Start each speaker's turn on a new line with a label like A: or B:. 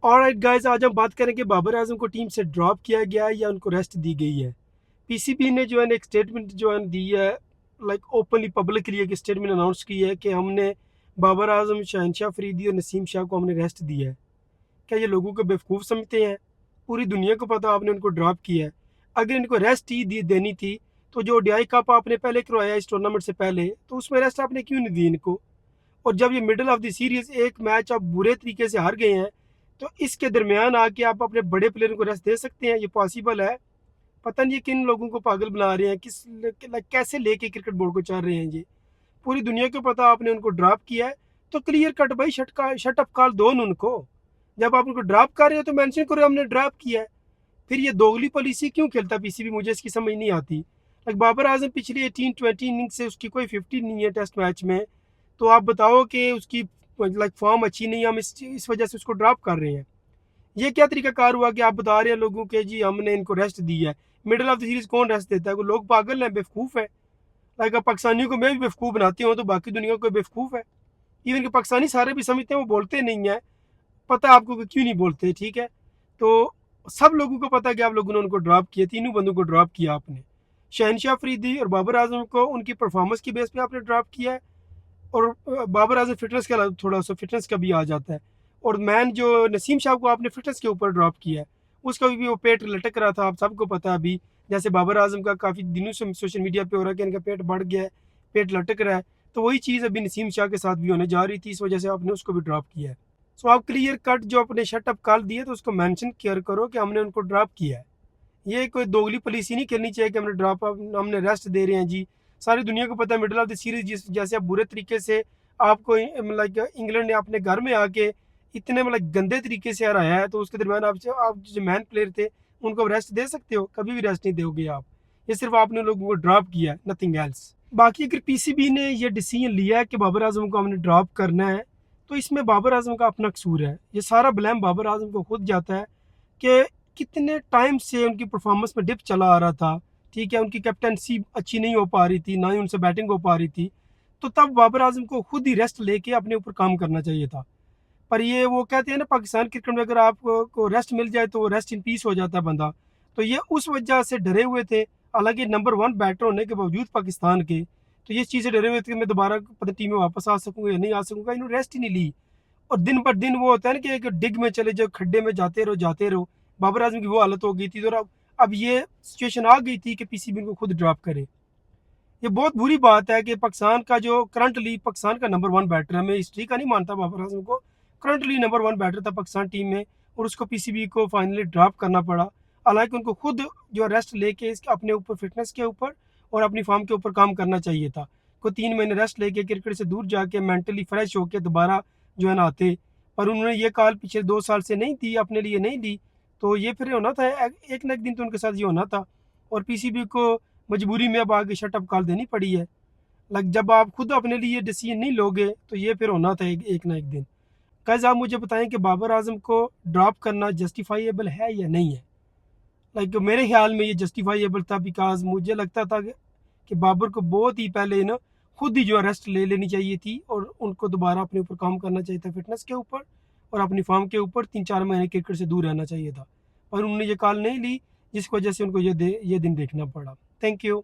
A: Alright guys, आज हम बात करेंगे बाबर आजम को टीम से ड्रॉप किया गया है या उनको रेस्ट दी गई है। पीसीबी ने जो है एक स्टेटमेंट जो है दी है, लाइक ओपनली पब्लिकली एक स्टेटमेंट अनाउंस की है कि हमने बाबर आजम, शहनशाह फरीदी और नसीम शाह को हमने रेस्ट दिया है। क्या ये लोगों को बेवकूफ़ समझते हैं? पूरी दुनिया को पता आपने उनको ड्रॉप किया है। अगर इनको रेस्ट ही दी देनी थी तो जो ओडीआई कप आपने पहले करवाया इस टूर्नामेंट से पहले, तो उसमें रेस्ट आपने क्यों नहीं दी इनको? और जब ये मिडल ऑफ द सीरीज एक मैच आप बुरे तरीके से हार गए हैं, तो इसके दरमियान आके आप अपने बड़े प्लेयर को रेस्ट दे सकते हैं? ये पॉसिबल है? पता नहीं किन लोगों को पागल बना रहे हैं, कैसे लेके क्रिकेट बोर्ड को चल रहे हैं ये। पूरी दुनिया को पता आपने उनको ड्रॉप किया है, तो क्लियर कट भाई शट अप कॉल दो उनको। जब आप उनको ड्रॉप कर रहे हो तो मेंशन करो हमने ड्रॉप किया है। फिर ये दोगली पॉलिसी क्यों खेलता पीसीबी, मुझे इसकी समझ नहीं आती। लाइक बाबर आजम पिछली 18-20 इनिंग से उसकी कोई 50 नहीं है टेस्ट मैच में, तो आप बताओ कि उसकी लाइक फॉर्म अच्छी नहीं है, हम इस वजह से उसको ड्रॉप कर रहे हैं। ये क्या तरीका कार हुआ कि आप बता रहे हैं लोगों के जी हमने इनको रेस्ट दिया है? मिडिल ऑफ द सीरीज कौन रेस्ट देता है? कोई लोग पागल हैं, बेवकूफ़ है। लाइक अब पाकिस्तानियों को मैं भी बेवकूफ़ बनाती हूँ तो बाकी दुनिया को बेवकूफ़ है। इवन कि पाकिस्तानी सारे भी समझते हैं, वो बोलते नहीं है। पता है आपको कि क्यों नहीं बोलते, ठीक है? तो सब लोगों को पता है कि आप लोगों ने उनको ड्रॉप किया, तीनों बंदों को ड्रॉप किया आपने। शहनशाह फरीदी और बाबर आजम को उनकी परफॉर्मेंस की बेस पे आपने ड्रॉप किया है। और बाबर आजम फिटनेस का थोड़ा सा फिटनेस का भी आ जाता है। और मैन जो नसीम शाह को आपने फिटनेस के ऊपर ड्रॉप किया है, उसका भी वो पेट लटक रहा था, आप सबको पता है। अभी जैसे बाबर आजम का काफ़ी दिनों से सोशल मीडिया पे हो रहा है कि इनका पेट बढ़ गया है, पेट लटक रहा है। तो वही चीज़ अभी नसीम शाह के साथ भी होने जा रही थी, इस वजह से आपने उसको भी ड्रॉप किया है। सो आप क्लियर कट जो अपने शट अप कॉल दिए तो उसको मेंशन केयर करो कि हमने उनको ड्रॉप किया है। ये कोई दोगली पॉलिसी नहीं करनी चाहिए कि हमने ड्रॉप, हमने रेस्ट दे रहे हैं जी। सारी दुनिया को पता है मिडिल ऑफ द सीरीज जिस जैसे आप बुरे तरीके से आपको मतलब इंग्लैंड ने अपने घर में आके इतने मतलब गंदे तरीके से हराया है, तो उसके दरमियान आप जो मैन प्लेयर थे उनको रेस्ट दे सकते हो? कभी भी रेस्ट नहीं दोगे आप। ये सिर्फ आपने लोगों को ड्रॉप किया है, नथिंग एल्स। बाकी अगर पीसीबी ने ये डिसीजन लिया है कि बाबर आजम को हमने ड्रॉप करना है, तो इसमें बाबर आजम का अपना कसूर है। ये सारा ब्लेम बाबर आजम को खुद जाता है कि कितने टाइम से उनकी परफॉर्मेंस में डिप चला आ रहा था। ठीक है, उनकी कैप्टनसी अच्छी नहीं हो पा रही थी, ना ही उनसे बैटिंग हो पा रही थी। तो तब बाबर आजम को खुद ही रेस्ट लेके अपने ऊपर काम करना चाहिए था। पर ये वो कहते हैं ना, पाकिस्तान क्रिकेट में अगर आपको रेस्ट मिल जाए तो रेस्ट इन पीस हो जाता है बंदा। तो ये उस वजह से डरे हुए थे। हालांकि नंबर 1 बैटर होने के बावजूद पाकिस्तान के, तो ये चीज़ से डरे हुए थे कि मैं दोबारा पता टीम में वापस आ सकूंगा या नहीं आ सकूंगा। इन्होंने रेस्ट ही नहीं ली। और दिन पर दिन वो होता है ना कि एक डिग में चले जाओ, खड्डे में जाते रहो जाते रहो। बाबर आजम की वो हालत हो गई थी। और अब ये सिचुएशन आ गई थी कि पीसीबी को खुद ड्रॉप करे। ये बहुत बुरी बात है कि पाकिस्तान का जो करंटली पाकिस्तान का नंबर 1 बैटर है, मैं हिस्ट्री का नहीं मानता बाबर आजम को, करंटली नंबर 1 बैटर था पाकिस्तान टीम में, और उसको पीसीबी को फाइनली ड्रॉप करना पड़ा। हालांकि उनको खुद जो रेस्ट लेके इसके अपने ऊपर फिटनेस के ऊपर और अपनी फॉर्म के ऊपर काम करना चाहिए था। को 3 महीने रेस्ट लेके क्रिकेट से दूर जाके मेंटली फ्रेश होकर दोबारा जो है ना आते। पर उन्होंने ये कॉल पिछले 2 साल से नहीं दी, अपने लिए नहीं दी। तो ये फिर होना था, एक ना एक दिन तो उनके साथ ये होना था। और पीसीबी को मजबूरी में अब आगे शटअप कॉल देनी पड़ी है। लाइक जब आप खुद अपने लिए डिसीजन नहीं लोगे तो ये फिर होना था एक ना एक दिन। गाइस, आप मुझे बताएं कि बाबर आजम को ड्रॉप करना जस्टिफाइएबल है या नहीं है? लाइक मेरे ख्याल में ये जस्टिफाइएबल था, बिकॉज मुझे लगता था कि बाबर को बहुत ही पहले ना खुद ही जो रेस्ट ले लेनी चाहिए थी और उनको दोबारा अपने ऊपर काम करना चाहिए था, फिटनेस के ऊपर और अपनी फॉर्म के ऊपर। 3-4 महीने क्रिकेट से दूर रहना चाहिए था, पर उन्होंने ये कॉल नहीं ली, जिस वजह से उनको ये दिन देखना पड़ा। Thank you.